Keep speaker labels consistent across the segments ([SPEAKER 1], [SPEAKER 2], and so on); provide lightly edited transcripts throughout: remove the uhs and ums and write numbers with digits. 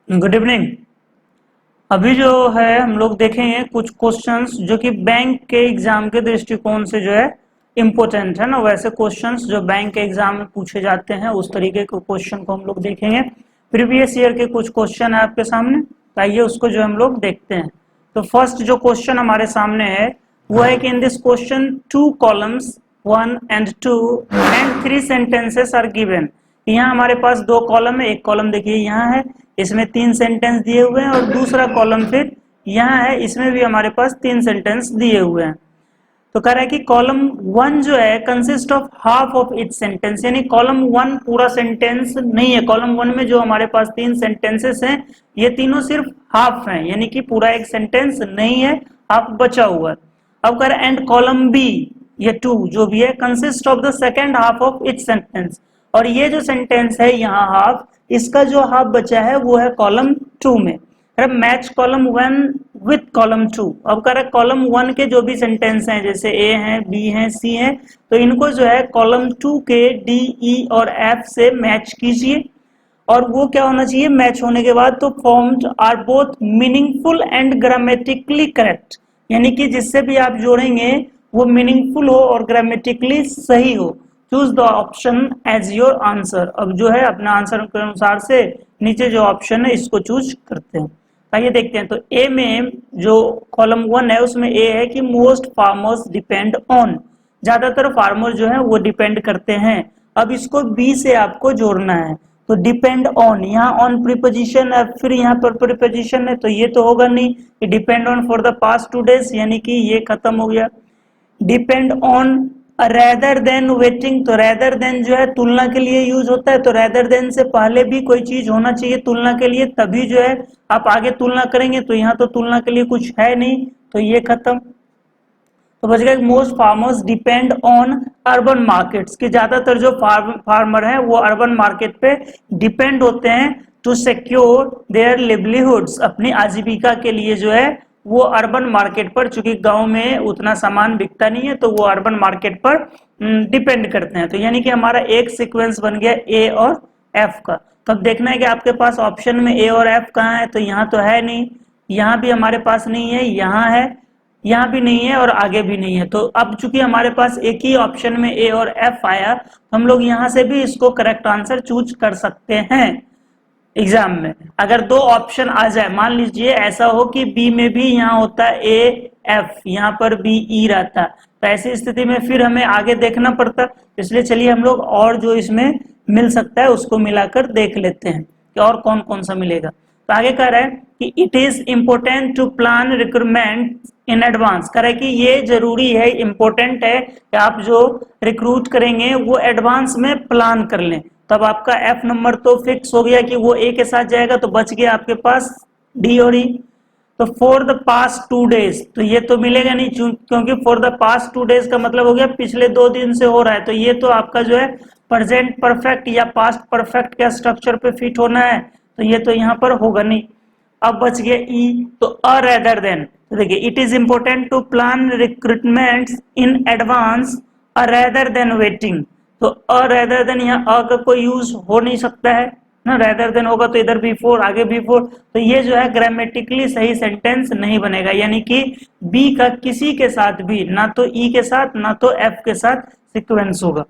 [SPEAKER 1] Good evening. अभी जो है हम लोग देखेंगे कुछ क्वेश्चंस जो कि बैंक के एग्जाम के दृष्टिकोण से जो है इम्पोर्टेंट है ना, वैसे क्वेश्चंस जो बैंक के एग्जाम में पूछे जाते हैं उस तरीके के क्वेश्चन को हम लोग देखेंगे। प्रीवियस ईयर के कुछ क्वेश्चन है आपके सामने, तो आइए उसको जो हम लोग देखते हैं। तो फर्स्ट जो क्वेश्चन हमारे सामने है वो है कि in this question 2 columns 1 and 2 and 3 sentences are given. यहाँ हमारे पास 2 कॉलम है, एक कॉलम देखिए यहाँ है, इसमें 3 सेंटेंस दिए हुए हैं, और दूसरा कॉलम फिर यहाँ है, इसमें भी हमारे पास 3 सेंटेंस दिए हुए हैं। तो कह रहा है कि कॉलम 1 जो है consist of half of each sentence, यानी कॉलम 1 पूरा सेंटेंस नहीं है। कॉलम 1 में जो हमारे पास 3 सेंटेंसेस हैं ये तीनों सिर्फ हाफ हैं, यानी कि पूरा एक सेंटेंस नहीं है, हाफ बचा हुआ है। अब कह रहा है एंड कॉलम बी, ये 2 जो भी है consist of the second half of each sentence, और ये जो सेंटेंस है यहाँ हाफ, इसका जो हाफ बचा है वो है कॉलम 2 में। Match column 1 with column 2। अब कह रहा है कॉलम 1 के जो भी सेंटेंस हैं जैसे ए हैं, बी हैं, सी हैं, तो इनको जो है कॉलम 2 के डी, ई और एफ से मैच कीजिए, और वो क्या होना चाहिए, मैच होने के बाद तो formed are both meaningful and grammatically correct, यानी कि जिससे भी आप जोड़ेंगे वो मीनिंगफुल हो और ग्रामेटिकली सही हो। Choose the option as your answer. अब जो है अपना आंसर के अनुसार से नीचे जो ऑप्शन है इसको चूज करते हैं। आइए देखते हैं। तो ए में जो कॉलम 1 है उसमें ए है कि मोस्ट फार्मर्स डिपेंड ऑन, ज्यादातर फार्मर जो है वो डिपेंड करते हैं। अब इसको बी से आपको जोड़ना है, तो डिपेंड ऑन, यहाँ ऑन प्रीपोजिशन है, फिर यहाँ पर प्रीपोजिशन है, तो ये तो होगा नहीं कि depend on for the past 2 days, यानी कि ये खत्म हो गया। Depend on rather than waiting, तो रेदर देन जो है तुलना के लिए यूज होता है, तो रेदर देन से पहले भी कोई चीज होना चाहिए तुलना के लिए, तभी जो है आप आगे तुलना करेंगे। तो यहाँ तो तुलना के लिए कुछ है नहीं, तो ये खत्म। तो बच गया most farmers depend on urban markets, के ज्यादातर जो फार्मर हैं वो अर्बन मार्केट पे डिपेंड होते हैं टू सिक्योर देयर लिवलीहुड्स, अपनी आजीविका के लिए जो है वो अर्बन मार्केट पर, चूंकि गांव में उतना सामान बिकता नहीं है तो वो अर्बन मार्केट पर डिपेंड करते हैं। तो यानी कि हमारा एक सीक्वेंस बन गया ए और एफ का। तो अब देखना है कि आपके पास ऑप्शन में ए और एफ कहाँ है, तो यहाँ तो है नहीं, यहाँ भी हमारे पास नहीं है, यहाँ है, यहाँ भी नहीं है और आगे भी नहीं है। तो अब चूंकि हमारे पास एक ही ऑप्शन में ए और एफ आया, तो हम लोग यहाँ से भी इसको करेक्ट आंसर चूज कर सकते हैं। एग्जाम में अगर 2 ऑप्शन आ जाए, मान लीजिए ऐसा हो कि बी में भी यहाँ होता है ए एफ, यहाँ पर बी ई रहता, तो ऐसी स्थिति में फिर हमें आगे देखना पड़ता। इसलिए चलिए हम लोग और जो इसमें मिल सकता है उसको मिलाकर देख लेते हैं कि और कौन कौन सा मिलेगा। तो आगे कह रहा है कि it is important to plan recruitment in advance, कह रहा है कि ये जरूरी है, इंपॉर्टेंट है कि आप जो रिक्रूट करेंगे वो एडवांस में प्लान कर लें। तब आपका एफ नंबर तो फिक्स हो गया कि वो ए के साथ जाएगा, तो बच गया आपके पास डी और ई। तो फॉर द पास्ट 2 days, तो ये तो मिलेगा नहीं, क्योंकि फॉर द पास्ट 2 days का मतलब हो गया पिछले 2 दिन से हो रहा है, तो ये तो आपका जो है प्रेजेंट परफेक्ट या पास्ट परफेक्ट के स्ट्रक्चर पे फिट होना है, तो ये तो यहाँ पर होगा नहीं। अब बच गया ई, तो अ रेदर देन, तो देखिए it is important to plan recruitment in advance uh rather than waiting, तो अ रेदर देन यहाँ अ का कोई यूज हो नहीं सकता है ना, रेदर देन होगा तो इधर बिफोर, आगे बिफोर, तो ये जो है ग्रामेटिकली सही सेंटेंस नहीं बनेगा, यानी कि बी का किसी के साथ भी, ना तो ई के साथ ना तो एफ के साथ सिक्वेंस होगा।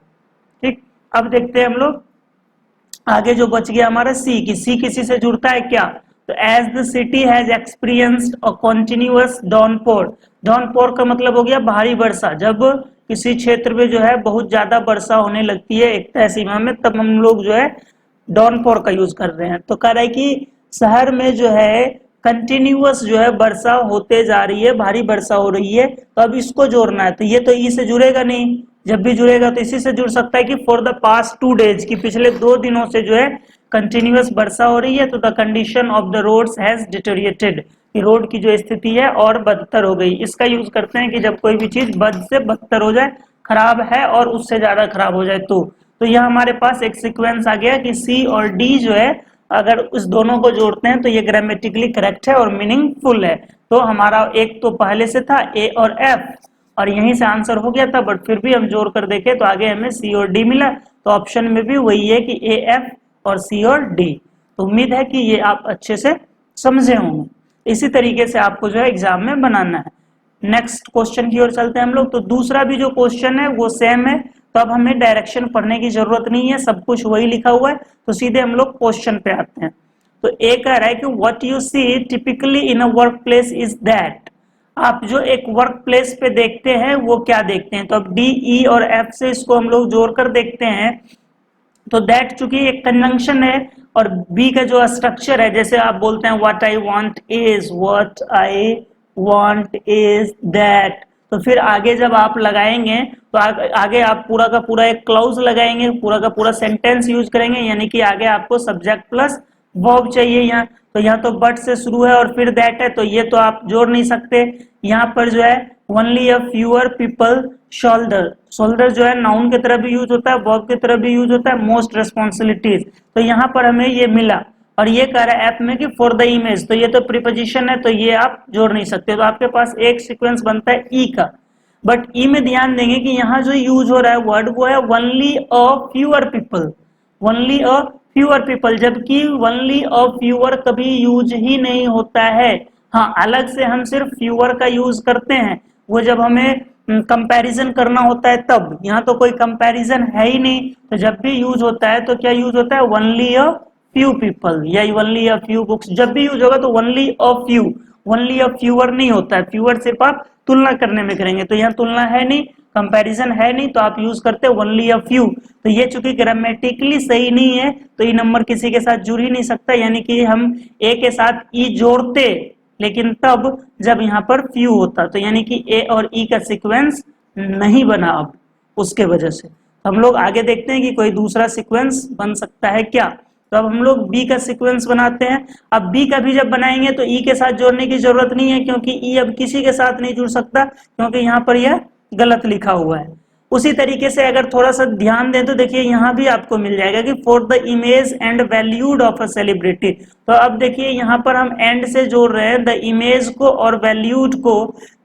[SPEAKER 1] ठीक, अब देखते हैं हम लोग आगे जो बच गया हमारा सी की, सी किसी से जुड़ता है क्या, तो as the city has experienced a continuous downpour, downpour का मतलब हो गया भारी वर्षा, जब किसी क्षेत्र में जो है बहुत ज्यादा वर्षा होने लगती है एक तय सीमा में, तब हम लोग जो है डाउनपोर का यूज कर रहे हैं। तो कह रहा है कि शहर में जो है कंटिन्यूअस जो है वर्षा होते जा रही है, भारी वर्षा हो रही है, तो अब इसको जोड़ना है, तो ये तो ई से जुड़ेगा नहीं, जब भी जुड़ेगा तो इसी से जुड़ सकता है कि फॉर द पास्ट 2 days, की पिछले 2 दिनों से जो है कंटिन्यूअस वर्षा हो रही है, तो the condition of the roads has deteriorated, कि रोड की जो स्थिति है और बदतर हो गई। इसका यूज करते हैं कि जब कोई भी चीज बद से बदतर हो जाए, खराब है और उससे ज्यादा खराब हो जाए, तो यह हमारे पास एक सीक्वेंस आ गया कि सी और डी जो है अगर उस दोनों को जोड़ते हैं तो ये ग्रामेटिकली करेक्ट है और मीनिंगफुल है। तो हमारा एक तो पहले से था ए और एफ, और यहीं से आंसर हो गया था, बट फिर भी हम जोड़ कर देखें तो आगे हमें सी और डी मिला, तो ऑप्शन में भी वही है कि ए एफ और सी और डी। तो उम्मीद है कि ये आप अच्छे से समझे होंगे। इसी तरीके से आपको जो है एग्जाम में बनाना है। नेक्स्ट क्वेश्चन की ओर चलते हैं हम लोग। तो दूसरा भी जो क्वेश्चन है वो सेम है, तो अब हमें डायरेक्शन पढ़ने की जरूरत नहीं है, सब कुछ वही लिखा हुआ है। तो सीधे हम लोग क्वेश्चन पे आते हैं। तो एक कह रहा है कि what you see typically in a workplace is that. आप जो एक वर्क प्लेस पे देखते हैं वो क्या देखते हैं। तो अब डी, ई और एफ से इसको हम लोग जोड़कर देखते हैं। तो दैट चूंकि एक कंजंक्शन है और बी का जो स्ट्रक्चर है, जैसे आप बोलते हैं what I want is that, तो फिर आगे जब आप लगाएंगे तो आगे आप पूरा का पूरा एक क्लाउज लगाएंगे, पूरा का पूरा सेंटेंस यूज करेंगे, यानी कि आगे आपको सब्जेक्ट प्लस वर्ब चाहिए। यहाँ तो यहाँ तो बट से शुरू है और फिर दैट है, तो ये तो आप जोड़ नहीं सकते। यहाँ पर जो है ओनली अ फ्यूअर पीपल शोल्डर, शोल्डर जो है नाउन की तरह भी यूज होता है, वर्ब की तरह भी यूज होता है, मोस्ट रेस्पॉन्सिबिलिटीज। तो यहाँ पर हमें ये मिला और ये कह रहा है ऐप में कि फॉर द इमेज, तो ये तो प्रीपोजिशन है, तो ये आप जोड़ नहीं सकते। तो आपके पास एक सीक्वेंस बनता है ई का। बट ई में ध्यान देंगे कि यहाँ जो यूज हो रहा है वर्ड वो है ओनली अ फ्यूअर पीपल, ओनली अ फ्यूअर पीपल, जबकि ओनली अ फ्यूअर कभी यूज ही नहीं होता है। हाँ, अलग से हम सिर्फ फ्यूअर का यूज करते हैं, वो जब हमें कंपैरिजन करना होता है तब। यहाँ तो कोई कंपैरिजन है ही नहीं, तो जब भी यूज होता है तो क्या यूज होता है ओनली अ फ्यू पीपल या ओनली अ फ्यू बुक्स। जब भी यूज होगा तो only a few, only a fewer नहीं होता है। फ्यूअर सिर्फ आप तुलना करने में करेंगे, तो यहाँ तुलना है नहीं, कंपैरिजन है नहीं, तो आप यूज करते हैं ओनली अ फ्यू। तो ये चूंकि ग्रामेटिकली सही नहीं है तो ये नंबर किसी के साथ जुड़ ही नहीं सकता, यानी कि हम ए के साथ ई जोड़ते लेकिन तब जब यहाँ पर फ्यू होता, तो यानी कि ए और ई का सीक्वेंस नहीं बना अब उसके वजह से। हम लोग आगे देखते हैं कि कोई दूसरा सीक्वेंस बन सकता है क्या। तो अब हम लोग बी का सीक्वेंस बनाते हैं। अब बी का भी जब बनाएंगे तो ई के साथ जोड़ने की जरूरत नहीं है, क्योंकि ई अब किसी के साथ नहीं जुड़ सकता, क्योंकि यहाँ पर यह गलत लिखा हुआ है। उसी तरीके से अगर थोड़ा सा ध्यान दें तो देखिए यहाँ भी आपको मिल जाएगा कि for the image and valued of a celebrity. तो अब देखिए यहाँ पर हम एंड से जोड़ रहे हैं द इमेज को और वैल्यूड को।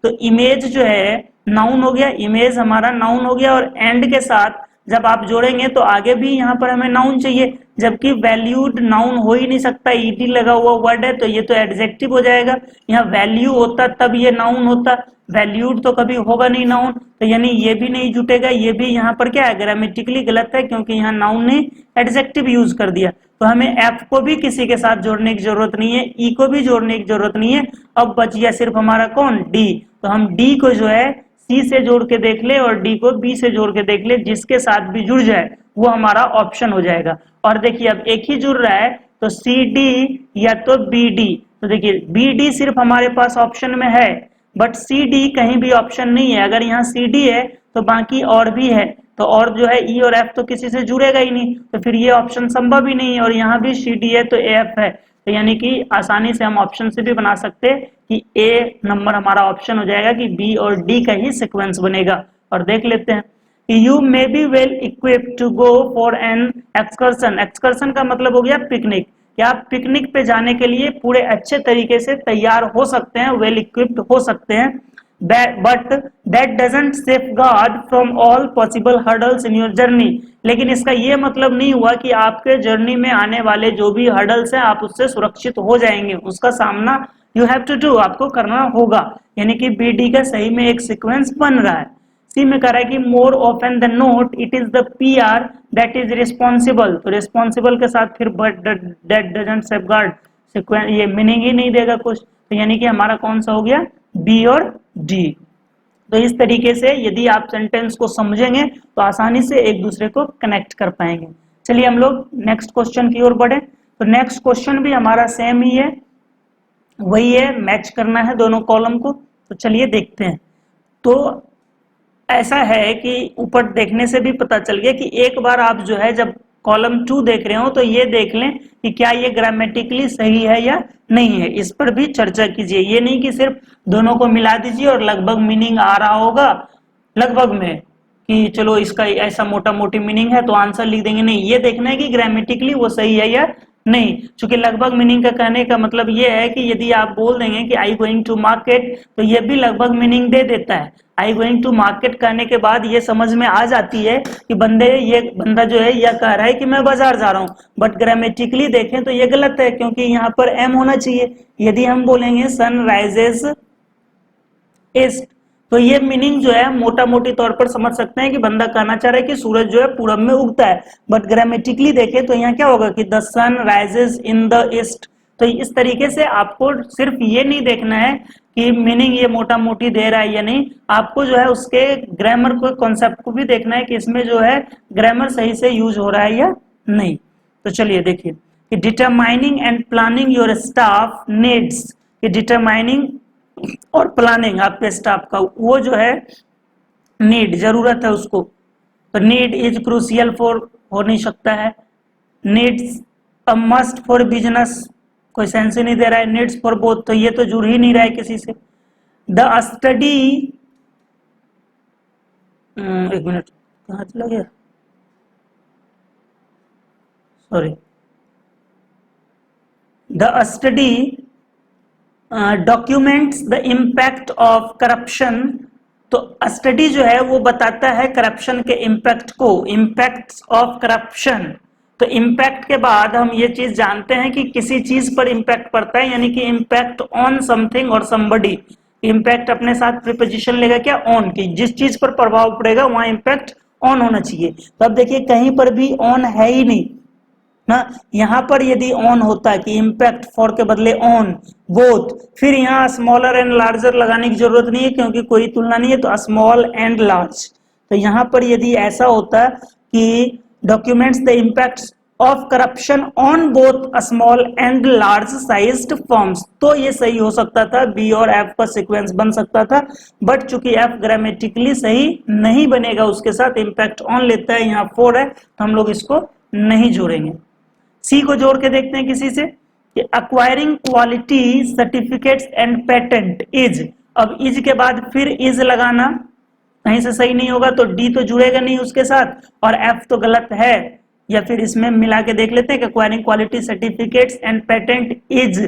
[SPEAKER 1] तो इमेज जो है नाउन हो गया, इमेज हमारा नाउन हो गया, और एंड के साथ जब आप जोड़ेंगे तो आगे भी यहाँ पर हमें नाउन चाहिए, जबकि वैल्यूड नाउन हो ही नहीं सकता, ईडी लगा हुआ वर्ड है, तो ये तो एडजेक्टिव हो जाएगा। यहाँ वैल्यू होता तब ये नाउन होता, वैल्यूड तो कभी होगा नहीं नाउन, तो यानी ये भी नहीं जुटेगा। ये भी यहाँ पर क्या है, ग्रामेटिकली गलत है, क्योंकि यहाँ नाउन ने एडजेक्टिव यूज कर दिया। तो हमें एफ को भी किसी के साथ जोड़ने की जरूरत नहीं है, ई को भी जोड़ने की जरूरत नहीं है। अब बच गया सिर्फ हमारा कौन, डी। तो हम डी को जो है सी से जोड़ के देख ले और डी को बी से जोड़ के देख ले, जिसके साथ भी जुड़ जाए वो हमारा ऑप्शन हो जाएगा। और देखिए अब एक ही जुड़ रहा है, तो सी डी या तो बी डी। तो देखिए बी डी सिर्फ हमारे पास ऑप्शन में है, बट सी डी कहीं भी ऑप्शन नहीं है। अगर यहाँ सी डी है तो बाकी और भी है, तो और जो है ई और एफ तो किसी से जुड़ेगा ही नहीं, तो फिर ये ऑप्शन संभव ही नहीं है। और यहाँ भी सी डी है तो ए एफ है, तो यानी कि आसानी से हम ऑप्शन से भी बना सकते हैं कि ए नंबर हमारा ऑप्शन हो जाएगा कि बी और डी का ही सीक्वेंस बनेगा। और देख लेते हैं कि you may be well equipped to go for an excursion. Excursion का मतलब हो गया पिकनिक, कि आप पिकनिक पे जाने के लिए पूरे अच्छे तरीके से तैयार हो सकते हैं, वेल इक्विप्ड हो सकते हैं। But that doesn't safeguard from all possible hurdles in your journey. लेकिन इसका ये मतलब नहीं हुआ कि आपके जर्नी में आने वाले जो भी हर्डल्स हैं आप उससे सुरक्षित हो जाएंगे, उसका सामना यू हैव टू डू, आपको करना होगा। यानी कि बी डी का सही में एक सीक्वेंस बन रहा है। सी में कह रहा है कि more often than not it is the P R that is responsible. तो रिस्पॉन्सिबल के साथ फिर but that doesn't safeguard sequence, ये मीनिंग ही नहीं देगा कुछ, तो यानी कि हमारा कौन सा हो गया, बी और डी। तो इस तरीके से यदि आप सेंटेंस को समझेंगे तो आसानी से एक दूसरे को कनेक्ट कर पाएंगे। चलिए हम लोग नेक्स्ट क्वेश्चन की ओर बढ़े। तो नेक्स्ट क्वेश्चन भी हमारा सेम ही है, वही है, मैच करना है दोनों कॉलम को। तो चलिए देखते हैं। तो ऐसा है कि ऊपर देखने से भी पता चल गया कि एक बार आप जो है जब कॉलम 2 देख रहे हो तो ये देख लें कि क्या ये ग्रामेटिकली सही है या नहीं है, इस पर भी चर्चा कीजिए। ये नहीं कि सिर्फ दोनों को मिला दीजिए और लगभग मीनिंग आ रहा होगा लगभग में कि चलो इसका ऐसा मोटा मोटी मीनिंग है तो आंसर लिख देंगे, नहीं, ये देखना है कि ग्रामेटिकली वो सही है या नहीं, चूंकि लगभग मीनिंग का कहने का मतलब ये है कि यदि आप बोल देंगे कि आई गोइंग टू मार्केट, तो ये भी लगभग मीनिंग दे देता है। आई गोइंग टू मार्केट कहने के बाद ये समझ में आ जाती है कि बंदा जो है यह कह रहा है कि मैं बाजार जा रहा हूँ, बट ग्रामेटिकली देखें तो ये गलत है, क्योंकि यहाँ पर एम होना चाहिए। यदि हम बोलेंगे सन राइजेस ईस्ट, तो ये मीनिंग जो है मोटा मोटी तौर पर समझ सकते हैं कि बंदा कहना चाह रहा है कि सूरज जो है पूरब में उगता है, बट ग्रामेटिकली देखें तो यहाँ क्या होगा कि the sun rises in the east. तो इस तरीके से आपको सिर्फ ये नहीं देखना है कि मीनिंग ये मोटा मोटी दे रहा है या नहीं, आपको जो है उसके ग्रामर को, कॉन्सेप्ट को भी देखना है कि इसमें जो है ग्रामर सही से यूज हो रहा है या नहीं। तो चलिए देखिए कि determining and planning your staff needs, कि डिटरमाइनिंग और प्लानिंग आपके स्टाफ का वो जो है नीड, जरूरत है उसको, तो नीड इज क्रूशियल फॉर हो नहीं सकता है, needs a must for business कोई सेंस ही नहीं दे रहा है, नीड्स फॉर बोथ तो ये तो जुड़ ही नहीं रहा है किसी से। द स्टडी, एक मिनट कहाँ चला गया, sorry, the study documents the impact of corruption, तो स्टडी जो है वो बताता है करप्शन के इम्पैक्ट को, इम्पैक्ट ऑफ करप्शन। तो इम्पैक्ट के बाद हम ये चीज जानते हैं कि किसी चीज पर इम्पैक्ट पड़ता है, यानी कि इम्पैक्ट ऑन समथिंग और समबडी। इम्पैक्ट अपने साथ प्रीपोजिशन लेगा क्या, ऑन की, जिस चीज पर प्रभाव पड़ेगा वहां इम्पैक्ट ऑन होना चाहिए। तो अब देखिए कहीं पर भी ऑन है ही नहीं ना, यहां पर यदि ऑन होता कि इम्पैक्ट फॉर के बदले ऑन बोथ, फिर यहाँ स्मॉलर एंड लार्जर लगाने की जरूरत नहीं है क्योंकि कोई तुलना नहीं है, तो स्मॉल एंड लार्ज। तो यहां पर यदि ऐसा होता कि documents the impact of corruption on both small and large sized firms, तो ये सही हो सकता था, बी और एफ का सीक्वेंस बन सकता था। बट चूंकि एफ ग्रामेटिकली सही नहीं बनेगा, उसके साथ इम्पैक्ट ऑन लेता है, यहाँ 4 है तो हम लोग इसको नहीं जोड़ेंगे। सी को जोड़ के देखते हैं किसी से, कि acquiring quality certificates and patent is, अब इज के बाद फिर इज लगाना कहीं से सही नहीं होगा, तो डी तो जुड़ेगा नहीं उसके साथ, और एफ तो गलत है, या फिर इसमें मिला के देख लेते हैं कि acquiring quality certificates and patent is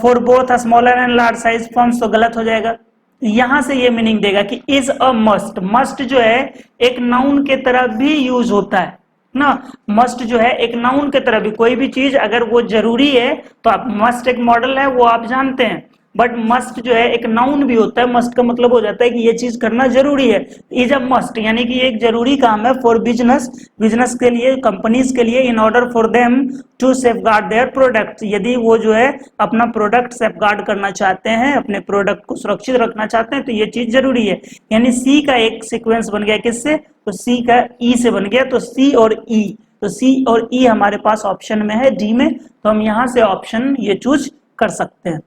[SPEAKER 1] for both smaller and large size firms, तो गलत हो जाएगा। यहां से ये मीनिंग देगा कि इज अ मस्ट, मस्ट जो है एक नाउन के तरह भी यूज होता है ना, मस्ट जो है एक नाउन के तरह भी, कोई भी चीज अगर वो जरूरी है तो आप, मस्ट एक मॉडल है वो आप जानते हैं, बट मस्ट जो है एक नाउन भी होता है, मस्ट का मतलब हो जाता है कि ये चीज करना जरूरी है। इज अ मस्ट यानी कि एक जरूरी काम है फॉर बिजनेस, बिजनेस के लिए, कंपनीज के लिए, in order for them to safeguard their product, यदि वो जो है अपना प्रोडक्ट सेफगार्ड करना चाहते हैं, अपने प्रोडक्ट को सुरक्षित रखना चाहते हैं, तो ये चीज जरूरी है। यानी सी का एक सीक्वेंस बन गया किससे, तो सी का ई से बन गया, तो सी और ई, तो सी और ई हमारे पास ऑप्शन में है डी में, तो हम यहां से ऑप्शन ये चूज कर सकते हैं।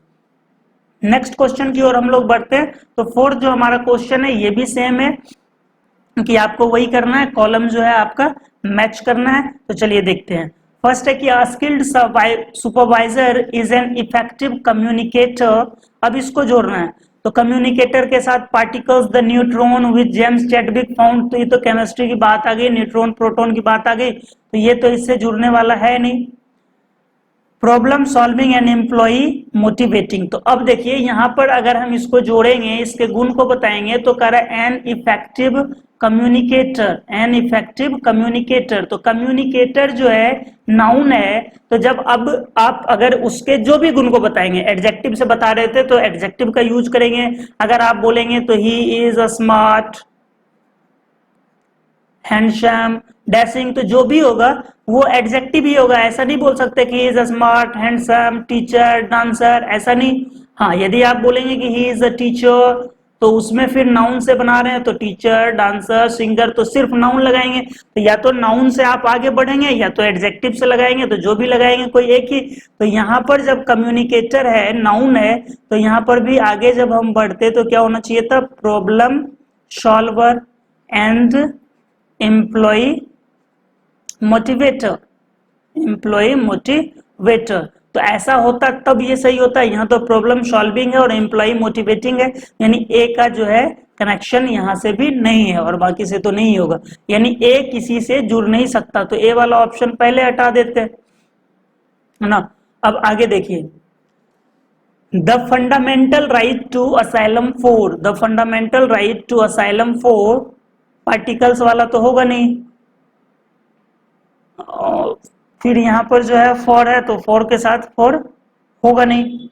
[SPEAKER 1] नेक्स्ट क्वेश्चन की ओर हम लोग बढ़ते हैं। तो फोर्थ जो हमारा क्वेश्चन है ये भी सेम है कि आपको वही करना है, कॉलम जो है आपका मैच करना है। तो चलिए देखते हैं। फर्स्ट है कि skilled supervisor is an effective communicator, अब इसको जोड़ना है। तो कम्युनिकेटर के साथ particles the neutron with James Chadwick found, तो ये तो केमिस्ट्री की बात आ गई, न्यूट्रॉन प्रोटॉन की बात आ गई, तो ये तो इससे जुड़ने वाला है नहीं। Problem solving and employee motivating, तो अब देखिए यहां पर अगर हम इसको जोड़ेंगे, इसके गुण को बताएंगे, तो कह रहा है an effective communicator, an effective communicator, तो कम्युनिकेटर जो है नाउन है, तो जब अब आप अगर उसके जो भी गुण को बताएंगे, एडजेक्टिव से बता रहे थे तो एडजेक्टिव का यूज करेंगे। अगर आप बोलेंगे तो he is a smart, handsome, dashing, तो जो भी होगा वो एडजेक्टिव ही होगा। ऐसा नहीं बोल सकते कि he is a smart, handsome, teacher, dancer, ऐसा नहीं। हाँ, यदि आप बोलेंगे कि ही इज अ टीचर, तो उसमें फिर नाउन से बना रहे हैं, तो टीचर, डांसर, सिंगर, तो सिर्फ नाउन लगाएंगे। तो या तो नाउन से आप आगे बढ़ेंगे या तो एडजेक्टिव से लगाएंगे, तो जो भी लगाएंगे कोई एक ही। तो यहाँ पर जब कम्युनिकेटर है, नाउन है, तो यहाँ पर भी आगे जब हम बढ़ते तो क्या होना चाहिए था, problem solver and employee motivator, employee motivator, तो ऐसा होता तब ये सही होता है। यहाँ तो प्रॉब्लम सॉल्विंग है और एम्प्लॉय मोटिवेटिंग है, यानी ए का जो है कनेक्शन यहाँ से भी नहीं है और बाकी से तो नहीं होगा, यानी ए किसी से जुड़ नहीं सकता, तो ए वाला ऑप्शन पहले हटा देते हैं, है ना। अब आगे देखिए, the fundamental right to asylum for, the fundamental right to asylum for, particles वाला तो होगा नहीं, फिर यहाँ पर जो है फॉर है तो फॉर के साथ फॉर होगा नहीं,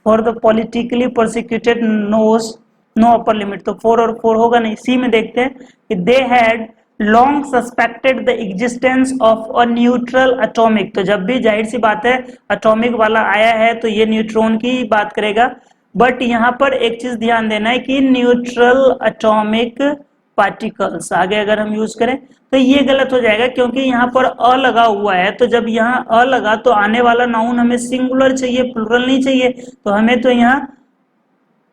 [SPEAKER 1] for the politically prosecuted knows no upper limit, तो फोर और फोर होगा नहीं। सी में देखते हैं कि they had long suspected the existence of a neutral atomic, तो जब भी जाहिर सी बात है एटॉमिक वाला आया है तो ये न्यूट्रॉन की बात करेगा, बट यहाँ पर एक चीज ध्यान देना है कि न्यूट्रल एटॉमिक पार्टिकल्स आगे अगर हम यूज करें तो ये गलत हो जाएगा, क्योंकि यहाँ पर अ लगा हुआ है, तो जब यहाँ अ लगा तो आने वाला नाउन हमें सिंगुलर चाहिए, प्लुरल नहीं चाहिए, तो हमें तो यहाँ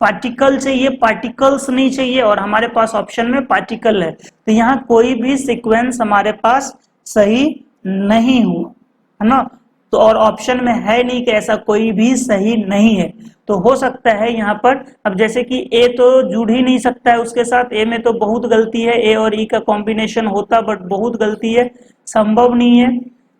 [SPEAKER 1] पार्टिकल चाहिए, पार्टिकल्स नहीं चाहिए, और हमारे पास ऑप्शन में पार्टिकल है, तो यहाँ कोई भी सीक्वेंस हमारे पास सही नहीं हुआ, है ना। तो और ऑप्शन में है नहीं कि ऐसा कोई भी सही नहीं है, तो हो सकता है यहाँ पर, अब जैसे कि ए तो जुड़ ही नहीं सकता है उसके साथ, ए में तो बहुत गलती है, ए और ई का कॉम्बिनेशन होता बट बहुत गलती है, संभव नहीं है।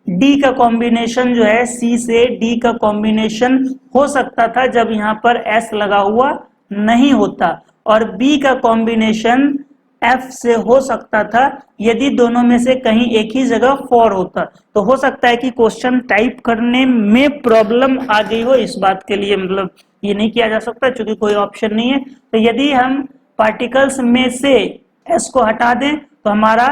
[SPEAKER 1] डी का कॉम्बिनेशन जो है, सी से डी का कॉम्बिनेशन हो सकता था जब यहाँ पर एस लगा हुआ नहीं होता, और बी का कॉम्बिनेशन एफ से हो सकता था यदि दोनों में से कहीं एक ही जगह फॉर होता, तो हो सकता है कि क्वेश्चन टाइप करने में प्रॉब्लम आ गई हो, इस बात के लिए मतलब ये नहीं किया जा सकता क्योंकि कोई ऑप्शन नहीं है। तो यदि हम पार्टिकल्स में से एस को हटा दें तो हमारा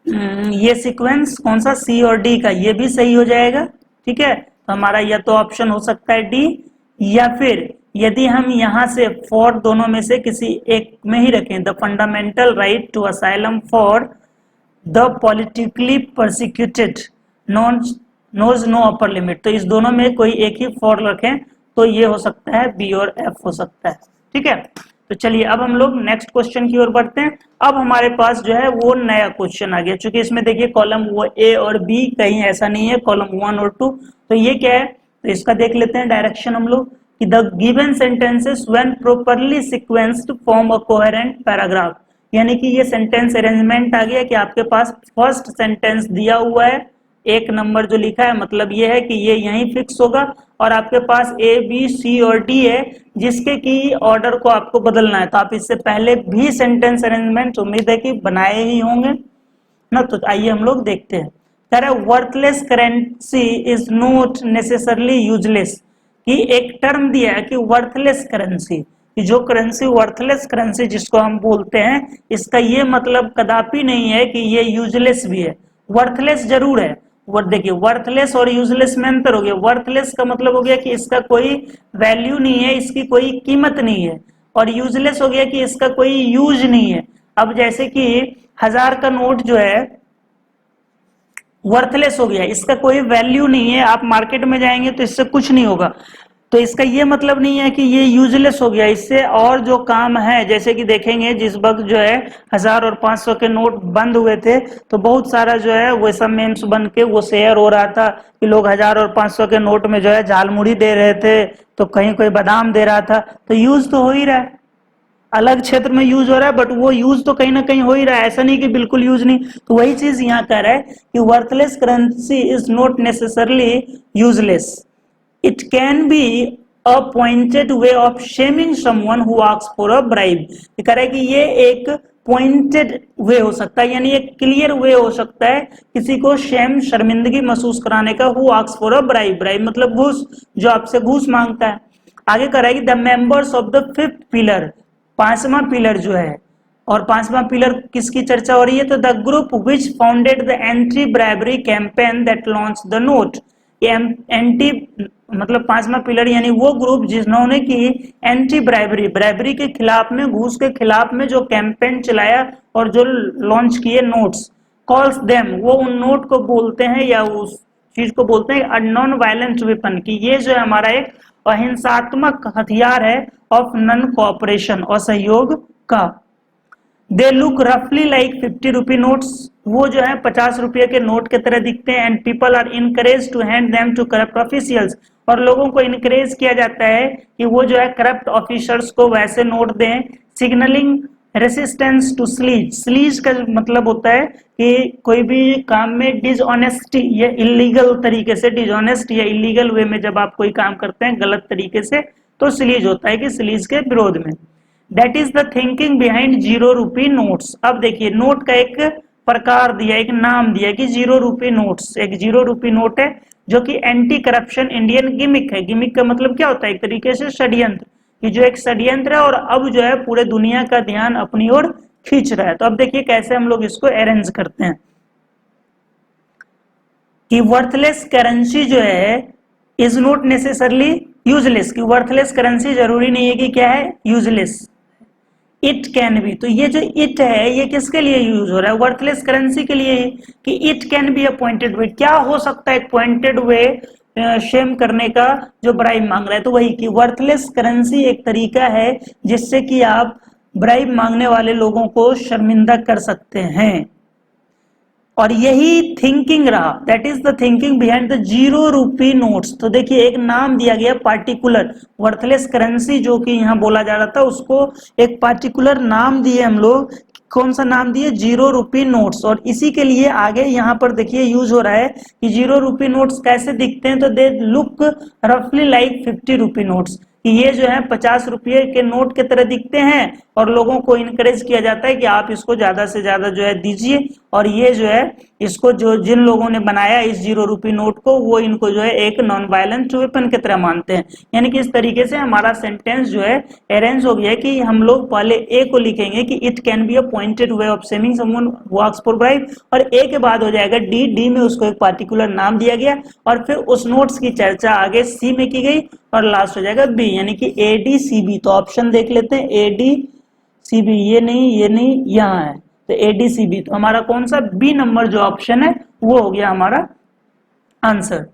[SPEAKER 1] ये सीक्वेंस कौन सा, सी और डी का, ये भी सही हो जाएगा, ठीक है। तो हमारा या तो ऑप्शन हो सकता है डी, या फिर यदि हम यहां से फॉर दोनों में से किसी एक में ही रखें, the fundamental right to asylum for the politically prosecuted knows no upper limit, तो इस दोनों में कोई एक ही फॉर रखें तो ये हो सकता है बी और एफ हो सकता है, ठीक है। तो चलिए अब हम लोग नेक्स्ट क्वेश्चन की ओर बढ़ते हैं। अब हमारे पास जो है वो नया क्वेश्चन आ गया, क्योंकि इसमें देखिए कॉलम वो ए और बी कहीं ऐसा नहीं है, कॉलम 1 और 2, तो ये क्या है, तो इसका देख लेते हैं डायरेक्शन हम लोग कि the given sentences when properly sequenced form a coherent paragraph, यानी कि ये सेंटेंस अरेंजमेंट आ गया कि आपके पास फर्स्ट सेंटेंस दिया हुआ है, एक नंबर जो लिखा है मतलब ये है कि ये यहीं फिक्स होगा, और आपके पास ए बी सी और डी है जिसके की ऑर्डर को आपको बदलना है, तो आप इससे पहले भी सेंटेंस अरेंजमेंट उम्मीद है कि बनाए ही होंगे ना। तो आइए हम लोग देखते हैं। कह रहा है worthless currency is not necessarily useless, कि एक टर्म दिया है कि वर्थलेस करेंसी, कि जो करेंसी वर्थलेस करेंसी जिसको हम बोलते हैं, इसका ये मतलब कदापि नहीं है कि ये यूजलेस भी है, वर्थलेस जरूर है। देखिए वर्थलेस और यूजलेस में अंतर हो गया, वर्थलेस का मतलब हो गया कि इसका कोई वैल्यू नहीं है, इसकी कोई कीमत नहीं है, और यूजलेस हो गया कि इसका कोई यूज नहीं है। अब जैसे कि 1000 का नोट जो है वर्थलेस हो गया, इसका कोई वैल्यू नहीं है, आप मार्केट में जाएंगे तो इससे कुछ नहीं होगा, तो इसका ये मतलब नहीं है कि ये यूजलेस हो गया, इससे और जो काम है, जैसे कि देखेंगे जिस वक्त जो है 1000 और 500 के नोट बंद हुए थे तो बहुत सारा जो है वो सब मेम्स बन के वो शेयर हो रहा था कि लोग 1000 और 500 के नोट में जो है झालमुड़ी दे रहे थे, तो कहीं कोई बादाम दे रहा था, तो यूज तो हो ही रहा है, अलग क्षेत्र में यूज हो रहा है, बट वो यूज तो कहीं ना कहीं हो ही रहा है, ऐसा नहीं कि बिल्कुल यूज नहीं। तो वही चीज यहाँ कह रहा है कि worthless currency is not necessarily useless, it can be a pointed way of shaming someone who asks for a bribe, कह रहा है कि ये एक पॉइंटेड वे हो सकता है, यानी एक क्लियर वे हो सकता है किसी को शेम शर्मिंदगी महसूस कराने का, who asks for a bribe, bribe मतलब घूस, जो आपसे घूस मांगता है। आगे कह रहा है कि the members of the fifth pillar, पांचवा पिलर जो है, और पांचवा पिलर किसकी चर्चा हो रही है, तो the group which founded the anti bribery campaign that launch the note, anti मतलब पांचवा पिलर यानी वो ग्रुप जिन्होंने की एंटी ब्राइबरी, ब्राइबरी के खिलाफ में, घूस के खिलाफ में जो कैंपेन चलाया और जो लॉन्च किए नोट्स, कॉल्स देम, वो उन नोट को बोलते हैं या उस चीज को बोलते हैं नॉन वायलेंट वेपन, की ये जो है हमारा एक अहिंसात्मक हथियार है, ऑफ नॉन कोऑपरेशन, और सहयोग का। दे लुक रफली लाइक 50 रुपी नोट्स, वो जो है 50 रुपये के नोट की तरह दिखते हैं। And people are encourage to hand them to corrupt officials, और लोगों को इनकरेज किया जाता है कि वो जो है करप्ट ऑफिसर्स को वैसे नोट दें। Signalling resistance to sleaze, sleaze का मतलब होता है कि कोई भी काम में डिसऑनेस्टी या इलीगल तरीके से, डिसऑनेस्ट या इलीगल वे में जब आप कोई काम करते हैं गलत तरीके से, तो स्लीज होता है कि स्लीज के विरोध में। That is the thinking behind 0 rupee notes. अब देखिए नोट का एक प्रकार दिया, एक नाम दिया कि 0 रुपी नोट्स। एक 0 रुपी नोट है जो कि एंटी करप्शन इंडियन गिमिक है। गिमिक का मतलब क्या होता है? एक तरीके से षड्यंत्र, कि जो एक षड्यंत्र है और अब जो है पूरे दुनिया का ध्यान अपनी ओर खींच रहा है। तो अब देखिए कैसे हम लोग इसको अरेंज करते हैं कि वर्थलेस करेंसी जो है इज नॉट नेसेसरली यूजलेस, कि वर्थलेस करेंसी जरूरी नहीं है कि क्या है, यूजलेस। इट कैन बी, तो ये जो इट है ये किसके लिए यूज हो रहा है? वर्थलेस करेंसी के लिए, कि it can be a pointed way. क्या हो सकता है एक पॉइंटेड वे शेम करने का जो ब्राइब मांग रहा है? तो वही कि वर्थलेस करेंसी एक तरीका है जिससे कि आप ब्राइब मांगने वाले लोगों को शर्मिंदा कर सकते हैं। और यही थिंकिंग रहा, that is the thinking behind the 0 rupee notes. तो देखिए एक नाम दिया गया पार्टिकुलर, वर्थलेस करेंसी जो कि यहाँ बोला जा रहा था उसको एक पार्टिकुलर नाम दिए हम लोग। कौन सा नाम दिए? 0 रुपी नोट्स। और इसी के लिए आगे यहाँ पर देखिए यूज हो रहा है कि 0 रुपी नोट्स कैसे दिखते हैं, तो दे लुक रफली लाइक 50 रुपी नोट्स, कि ये जो है 50 रुपये के नोट की तरह दिखते हैं और लोगों को इनकरेज किया जाता है कि आप इसको ज्यादा से ज्यादा जो है दीजिए। और ये जो है इसको जो जिन लोगों ने बनाया इस 0 रुपी नोट को, वो इनको जो है एक नॉन वायलेंट वेपन की तरह मानते हैं। यानी कि इस तरीके से हमारा सेंटेंस जो है अरेंज हो गया है कि हम लोग पहले ए को लिखेंगे कि it can be a pointed way of seeming someone who asks for bribe, और ए के बाद हो जाएगा डी, डी में उसको एक पार्टिकुलर नाम दिया गया और फिर उस नोट्स की चर्चा आगे सी में की गई और लास्ट हो जाएगा बी, यानी कि एडीसीबी। तो ऑप्शन देख लेते हैं, एडीसीबी, ये नहीं यहाँ है, तो एडीसीबी। तो हमारा कौन सा? बी नंबर जो ऑप्शन है वो हो गया हमारा आंसर।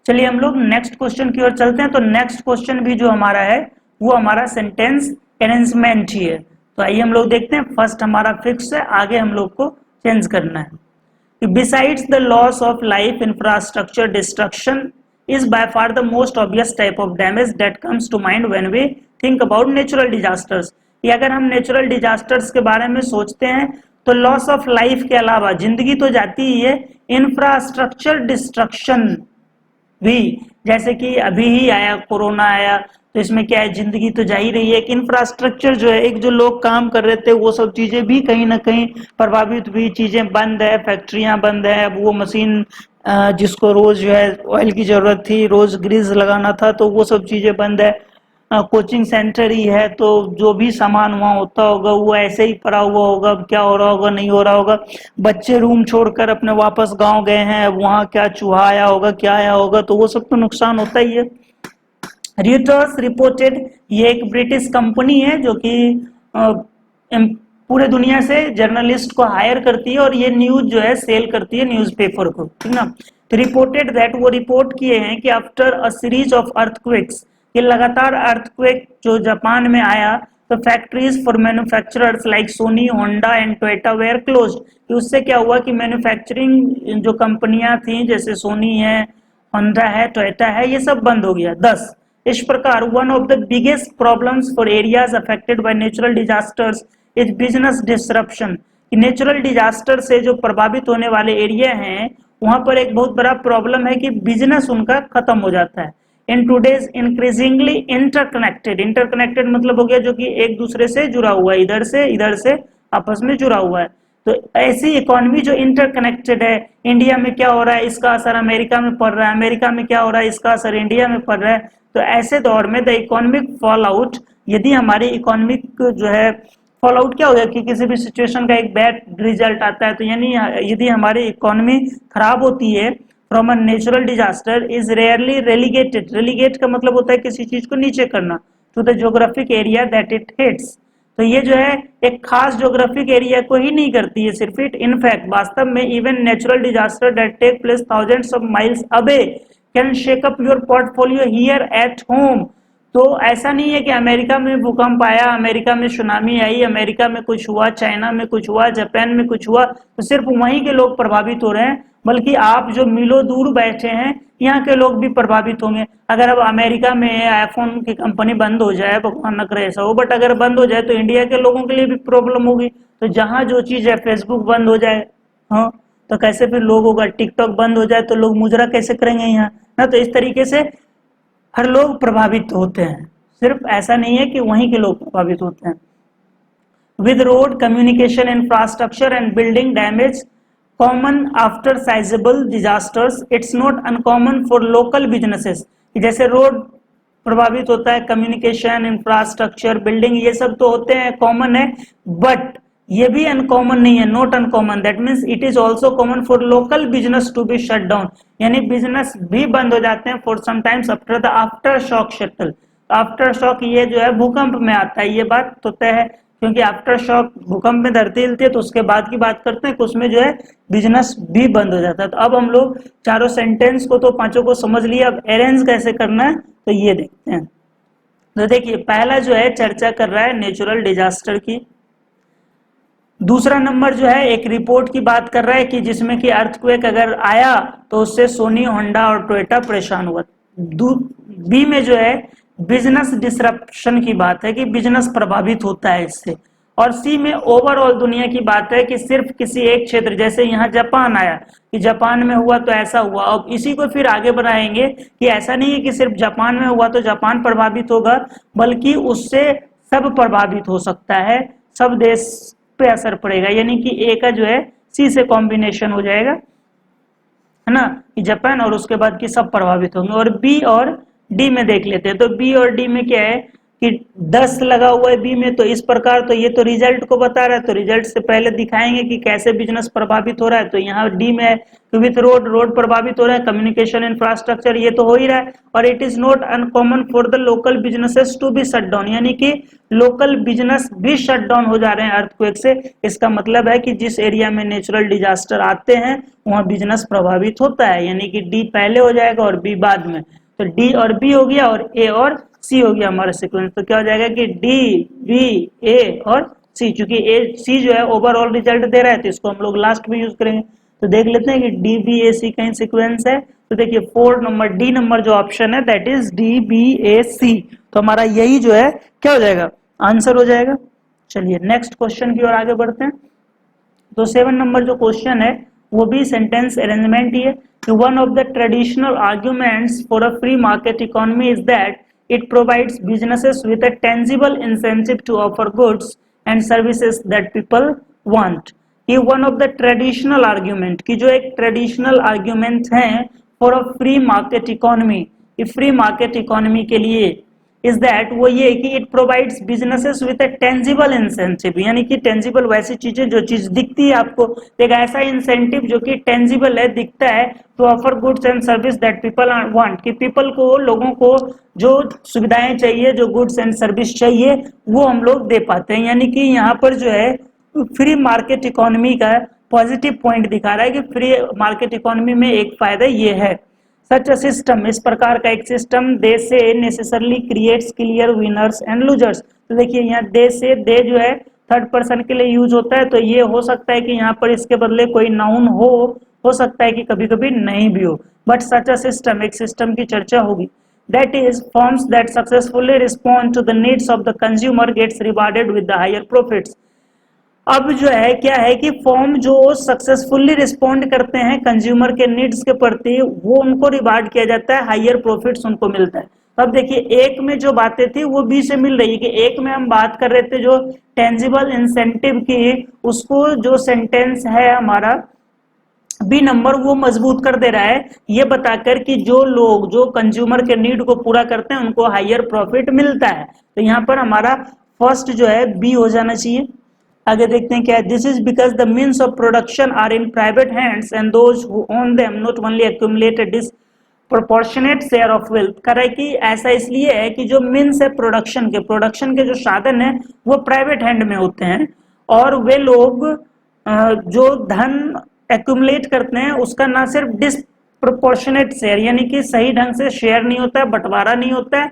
[SPEAKER 1] चलिए हम लोग नेक्स्ट क्वेश्चन की ओर चलते हैं। तो नेक्स्ट क्वेश्चन भी जो हमारा है वो हमारा सेंटेंस अरेंजमेंट ही है। तो आइए हम लोग देखते हैं। फर्स्ट हमारा फिक्स है, आगे हम लोग को चेंज करना है। Besides the loss of life, infrastructure destruction is by far the most obvious type of damage that comes to mind when we think about natural disasters। ये अगर हम नेचुरल डिजास्टर्स के बारे में सोचते हैं तो लॉस ऑफ लाइफ के अलावा जिंदगी तो जाती ही है, इंफ्रास्ट्रक्चर डिस्ट्रक्शन भी, जैसे कि अभी ही आया कोरोना आया, तो इसमें क्या है, जिंदगी तो जा ही रही है। एक इंफ्रास्ट्रक्चर जो है, एक जो लोग काम कर रहे थे वो सब चीजें भी कहीं ना कहीं प्रभावित हुई, चीजें बंद है, फैक्ट्रियां बंद है। अब वो मशीन जिसको रोज जो है ऑयल की जरूरत थी, रोज ग्रीस लगाना था, तो वो सब चीजें बंद है। कोचिंग सेंटर ही है तो जो भी सामान वहाँ होता होगा वो ऐसे ही पड़ा हुआ होगा, क्या हो रहा होगा नहीं हो रहा होगा। बच्चे रूम छोड़कर अपने वापस गांव गए हैं, वहाँ क्या चूहा आया होगा, क्या आया होगा, तो वो सब तो नुकसान होता ही है। रिटर्स रिपोर्टेड, ये एक ब्रिटिश कंपनी है जो कि पूरे दुनिया से जर्नलिस्ट को हायर करती है और ये न्यूज जो है सेल करती है न्यूज़पेपर को, ठीक ना। तो रिपोर्टेड दैट, वो रिपोर्ट किए हैं कि after a series of earthquakes, ये लगातार अर्थक्वेक जो जापान में आया, तो factories for manufacturers like Sony, Honda and Toyota were closed. कि उससे क्या हुआ कि मैन्युफैक्चरिंग जो कंपनियां थी जैसे सोनी है, होंडा है, टोयोटा है, ये सब बंद हो गया। 10 इस प्रकार one of the biggest problems for areas affected by natural disasters is business disruption. कि नेचुरल डिजास्टर से जो प्रभावित होने वाले एरिया हैं वहां पर एक बहुत बड़ा प्रॉब्लम है कि बिजनेस उनका खत्म हो जाता है। In today's increasingly interconnected, interconnected मतलब हो गया जो कि एक दूसरे से जुड़ा हुआ है, इधर से आपस में जुड़ा हुआ है। तो ऐसी इकोनॉमी जो इंटरकनेक्टेड है, इंडिया में क्या हो रहा है इसका असर अमेरिका में पड़ रहा है, अमेरिका में क्या हो रहा है इसका असर इंडिया में पड़ रहा है। तो ऐसे दौर में द इकोनॉमिक फॉल आउट, यदि हमारी इकोनॉमिक जो है फॉल आउट क्या हो गया कि किसी भी सिचुएशन का एक बैड रिजल्ट आता है, तो यानी यदि हमारी इकोनॉमी खराब होती है from a natural disaster is rarely relegated, relegate का मतलब होता है किसी चीज को नीचे करना, to the geographic area that it hits. तो ये जो है एक खास ज्योग्राफिक एरिया को ही नहीं करती है सिर्फ, इट इनफैक्ट वास्तव में even natural disaster that take place thousands of miles away can shake up your portfolio here at home. तो ऐसा नहीं है कि अमेरिका में भूकंप आया, अमेरिका में सुनामी आई, अमेरिका में कुछ हुआ, चाइना में कुछ हुआ, जापान में कुछ हुआ तो सिर्फ वहीं के लोग प्रभावित हो रहे हैं, बल्कि आप जो मीलों दूर बैठे हैं यहाँ के लोग भी प्रभावित होंगे। अगर अब अमेरिका में आईफोन की कंपनी बंद हो जाए, भगवान न करे ऐसा हो, बट अगर बंद हो जाए तो इंडिया के लोगों के लिए भी प्रॉब्लम होगी। तो जहां जो चीज है, फेसबुक बंद हो जाए, हाँ, तो कैसे फिर लोग होगा, टिकटॉक बंद हो जाए तो लोग मुजरा कैसे करेंगे यहाँ ना। तो इस तरीके से हर लोग प्रभावित होते हैं, सिर्फ ऐसा नहीं है कि वहीं के लोग प्रभावित होते हैं। With road communication infrastructure and building damage common after sizeable disasters, it's not uncommon for local businesses. जैसे रोड प्रभावित होता है, कम्युनिकेशन इंफ्रास्ट्रक्चर बिल्डिंग ये सब तो होते हैं, कॉमन है, बट ये भी अनकॉमन नहीं है, not uncommon, that means it is also common for local business to be shut down, यानी बिजनेस भी बंद हो जाते हैं for sometimes after the aftershock shuttle. Aftershock ये जो है भूकंप में आता है, ये बात तो तय है, क्योंकि आफ्टर शॉक भूकंप में धरती हिलती है तो उसके बाद की बात करते हैं कि उसमें जो है बिजनेस भी बंद हो जाता है। तो अब हम लोग चारों सेंटेंस को तो पांचों को समझ लिया, अब अरेंज कैसे करना है तो ये देखते हैं। तो देखिए पहला जो है चर्चा कर रहा है नेचुरल डिजास्टर की, दूसरा नंबर जो है एक रिपोर्ट की बात कर रहा है कि जिसमें कि अर्थक्वेक अगर आया तो उससे सोनी, होंडा और टोयोटा परेशान हुआ। बी में जो है बिजनेस डिसरप्शन की बात है कि बिजनेस प्रभावित होता है इससे, और सी में ओवरऑल दुनिया की बात है कि सिर्फ किसी एक क्षेत्र, जैसे यहाँ जापान आया कि जापान में हुआ तो ऐसा हुआ। अब इसी को फिर आगे बढ़ाएंगे कि ऐसा नहीं है कि सिर्फ जापान में हुआ तो जापान प्रभावित होगा, बल्कि उससे सब प्रभावित हो सकता है, सब देश पे असर पड़ेगा, यानी कि ए का जो है सी से कॉम्बिनेशन हो जाएगा, है ना, कि जापान और उसके बाद की सब प्रभावित होंगे। और बी और डी में देख लेते हैं, तो बी और डी में क्या है कि 10 लगा हुआ है बी में, तो इस प्रकार तो ये तो रिजल्ट को बता रहा है, तो रिजल्ट से पहले दिखाएंगे कि कैसे बिजनेस प्रभावित हो रहा है। तो यहाँ डी में है तो विथ रोड प्रभावित हो रहा है, कम्युनिकेशन इंफ्रास्ट्रक्चर ये तो हो ही रहा है, और it is not uncommon for the local businesses to be shut down, यानी कि लोकल बिजनेस भी शट डाउन हो जा रहे हैं अर्थक्वेक से। इसका मतलब है कि जिस एरिया में नेचुरल डिजास्टर आते हैं वहां बिजनेस प्रभावित होता है, यानी कि डी पहले हो जाएगा और बी बाद में। तो डी और बी हो गया और ए और सी हो गया हमारा सीक्वेंस। तो क्या हो जाएगा कि डी, बी, ए और सी, चूंकि ए सी जो है ओवरऑल रिजल्ट दे रहा है तो इसको हम लोग लास्ट में यूज करेंगे। तो देख लेते हैं कि डी, बी, ए, सी कहीं सीक्वेंस है, तो देखिए 4 नंबर डी नंबर जो ऑप्शन है दैट इज डी, बी, ए, सी, तो हमारा यही जो है क्या हो जाएगा, आंसर हो जाएगा। चलिए नेक्स्ट क्वेश्चन की ओर आगे बढ़ते हैं। तो 7 नंबर जो क्वेश्चन है वो भी सेंटेंस अरेंजमेंट ही है कि one of the traditional arguments for a free market economy is that it provides businesses with a tangible incentive to offer goods and services that people want. ये one of the traditional argument की जो एक traditional argument है for a free market economy, free market economy के लिए is that वो ये कि it provides businesses with a tangible incentive, यानी कि टेंजिबल वैसी चीजें जो चीज दिखती है आपको, एक ऐसा इंसेंटिव जो कि टेंजिबल है, दिखता है, to offer goods and service that people want, कि पीपल को, लोगों को जो सुविधाएं चाहिए, जो गुड्स एंड सर्विस चाहिए वो हम लोग दे पाते हैं। यानी कि यहाँ पर जो है फ्री मार्केट इकोनॉमी का पॉजिटिव पॉइंट दिखा रहा है कि फ्री मार्केट इकोनॉमी में एक फायदा ये है, सच अ सिस्टम, इस प्रकार का एक सिस्टम दे से necessarily creates clear winners and losers. तो देखिए यहाँ दे से, दे जो है थर्ड पर्सन के लिए यूज होता है, तो ये हो सकता है कि यहाँ पर इसके बदले कोई नाउन हो सकता है कि कभी कभी नहीं भी हो, बट सच अ सिस्टम, एक सिस्टम की चर्चा होगी। That is firms that successfully respond to the needs of the consumer gets rewarded with the higher profits. अब जो है क्या है कि फॉर्म जो सक्सेसफुली रिस्पॉन्ड करते हैं कंज्यूमर के नीड्स के प्रति, वो उनको रिवार्ड किया जाता है, हायर प्रॉफिट्स उनको मिलता है। अब देखिए एक में जो बातें थी वो बी से मिल रही है कि एक में हम बात कर रहे थे जो टेंजिबल इंसेंटिव की, उसको जो सेंटेंस है हमारा बी नंबर वो मजबूत कर दे रहा है, ये बताकर कि जो लोग जो कंज्यूमर के नीड को पूरा करते हैं उनको हायर प्रॉफिट मिलता है। तो यहाँ पर हमारा फर्स्ट जो है बी हो जाना चाहिए। आगे देखते हैं क्या है, this is because the means of production are in private hands and those who own them not only accumulate a disproportionate share of wealth. कर रहा है कि ऐसा इसलिए है कि जो मीन्स है प्रोडक्शन के जो साधन है वो प्राइवेट हैंड में होते हैं, और वे लोग जो धन एक्यूमुलेट करते हैं उसका ना सिर्फ डिस्प्रोपोर्शनेट शेयर, यानी कि सही ढंग से शेयर नहीं होता है, बंटवारा नहीं होता है,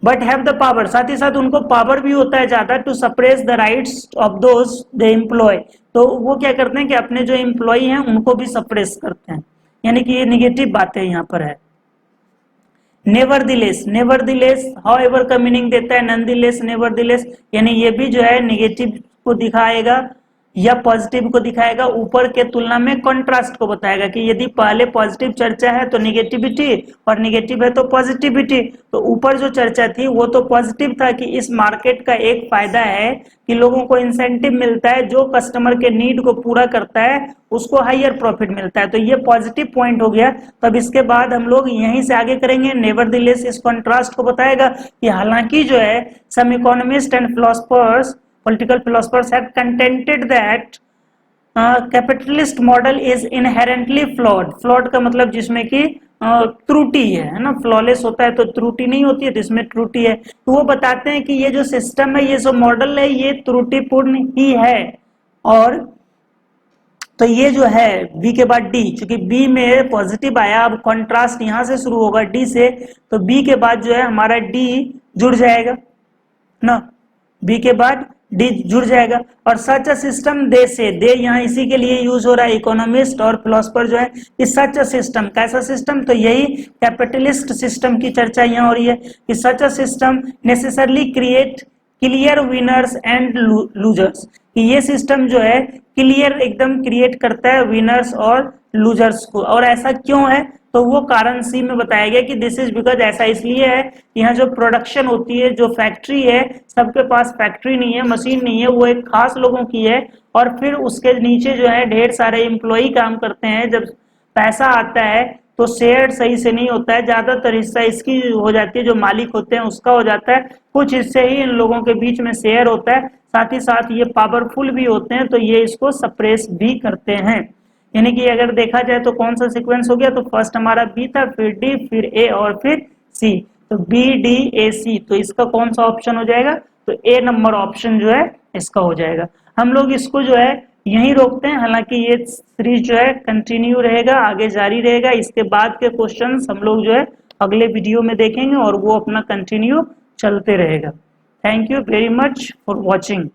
[SPEAKER 1] बट हैव द पावर, साथ ही साथ उनको पावर भी होता है ज्यादा, to suppress the rights of those they employ. तो वो क्या करते हैं कि अपने जो एम्प्लॉय हैं उनको भी सप्रेस करते हैं, यानी कि ये निगेटिव बातें यहाँ पर है। नेवरदिलेस, नेवरदिलेस हाउएवर का मीनिंग देता है नॉनदिलेस, नेवरदिलेस, यानी ये भी जो है निगेटिव को दिखाएगा या पॉजिटिव को दिखाएगा, ऊपर के तुलना में कंट्रास्ट को बताएगा कि यदि पहले पॉजिटिव चर्चा है तो निगेटिविटी और निगेटिव है तो पॉजिटिविटी। तो ऊपर जो चर्चा थी वो तो पॉजिटिव था कि इस मार्केट का एक फायदा है कि लोगों को इंसेंटिव मिलता है, जो कस्टमर के नीड को पूरा करता है उसको हायर प्रॉफिट मिलता है, तो ये पॉजिटिव पॉइंट हो गया। तब इसके बाद हम लोग यहीं से आगे करेंगे, नेवरदिलेस इस कंट्रास्ट को बताएगा कि हालांकि जो है some economist and philosophers, political philosophers have contended that capitalist model is inherently flawed। flawed का मतलब जिसमें कि त्रुटि है ना, फ्लॉलेस होता है तो त्रुटि नहीं होती है, तो इसमें त्रुटि है। तो वो बताते हैं कि ये जो सिस्टम है, ये जो मॉडल है, ये त्रुटिपूर्ण ही है। और तो ये जो है बी के बाद डी, चूंकि बी में पॉजिटिव आया, अब कॉन्ट्रास्ट यहां से शुरू होगा डी से, तो बी के बाद जो है हमारा डी जुड़ जाएगा ना, बी के बाद डी जुड़ जाएगा। और सच अ सिस्टम दे से, दे यहाँ इसी के लिए यूज हो रहा है, इकोनॉमिस्ट और फिलोसफर जो है, इस सच अ सिस्टम, कैसा सिस्टम, तो यही कैपिटलिस्ट सिस्टम की चर्चा यहाँ हो रही है कि such a system necessarily create clear winners and losers, कि ये सिस्टम जो है क्लियर एकदम क्रिएट करता है विनर्स और लूजर्स को। और ऐसा क्यों है, तो वो कारण सी में बताया गया कि दिस इज बिकॉज, ऐसा इसलिए है, यहाँ जो प्रोडक्शन होती है, जो फैक्ट्री है, सबके पास फैक्ट्री नहीं है, मशीन नहीं है, वो एक खास लोगों की है, और फिर उसके नीचे जो है ढेर सारे एम्प्लॉई काम करते हैं। जब पैसा आता है तो शेयर सही से नहीं होता है, ज्यादातर हिस्सा इसकी हो जाती है, जो मालिक होते हैं उसका हो जाता है, कुछ हिस्से ही इन लोगों के बीच में शेयर होता है। साथ ही साथ ये पावरफुल भी होते हैं, तो ये इसको सप्रेस भी करते हैं। यानी कि अगर देखा जाए तो कौन सा सीक्वेंस हो गया, तो फर्स्ट हमारा बी था, फिर डी, फिर ए और फिर सी, तो बी डी ए सी, तो इसका कौन सा ऑप्शन हो जाएगा, तो ए नंबर ऑप्शन जो है इसका हो जाएगा। हम लोग इसको जो है यहीं रोकते हैं, हालांकि ये सीरीज जो है कंटिन्यू रहेगा, आगे जारी रहेगा। इसके बाद के क्वेश्चंस हम लोग जो है अगले वीडियो में देखेंगे और वो अपना कंटिन्यू चलते रहेगा। Thank you very much for watching.